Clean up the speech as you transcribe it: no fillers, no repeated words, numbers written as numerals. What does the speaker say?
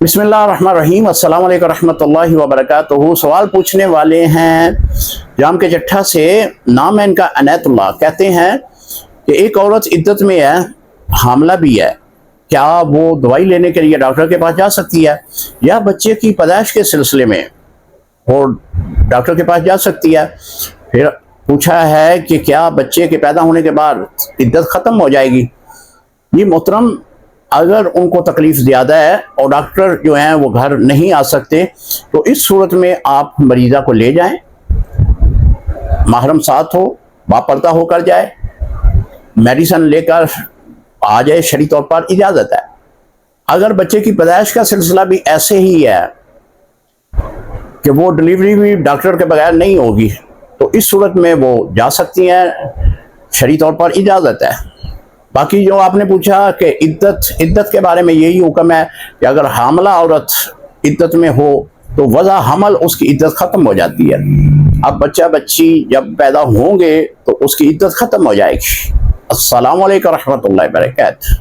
بسم اللہ الرحمن الرحیم، السلام علیکم ورحمۃ اللہ وبرکاتہ۔ سوال پوچھنے والے ہیں جام کے چٹھا سے، نام ہے ان کا عنایت اللہ۔ کہتے ہیں کہ ایک عورت عدت میں ہے، حاملہ بھی ہے، کیا وہ دوائی لینے کے لیے ڈاکٹر کے پاس جا سکتی ہے یا بچے کی پیدائش کے سلسلے میں وہ ڈاکٹر کے پاس جا سکتی ہے؟ پھر پوچھا ہے کہ کیا بچے کے پیدا ہونے کے بعد عدت ختم ہو جائے گی؟ یہ محترم، اگر ان کو تکلیف زیادہ ہے اور ڈاکٹر جو ہیں وہ گھر نہیں آ سکتے تو اس صورت میں آپ مریضہ کو لے جائیں، محرم ساتھ ہو، باپردہ ہو کر جائے، میڈیسن لے کر آ جائے، شرعی طور پر اجازت ہے۔ اگر بچے کی پیدائش کا سلسلہ بھی ایسے ہی ہے کہ وہ ڈلیوری بھی ڈاکٹر کے بغیر نہیں ہوگی تو اس صورت میں وہ جا سکتی ہیں، شرعی طور پر اجازت ہے۔ باقی جو آپ نے پوچھا کہ عدت کے بارے میں، یہی حکم ہے کہ اگر حاملہ عورت عدت میں ہو تو وضع حمل اس کی عدت ختم ہو جاتی ہے۔ اب بچہ بچی جب پیدا ہوں گے تو اس کی عدت ختم ہو جائے گی۔ السلام علیکم ورحمۃ اللہ وبرکاتہ۔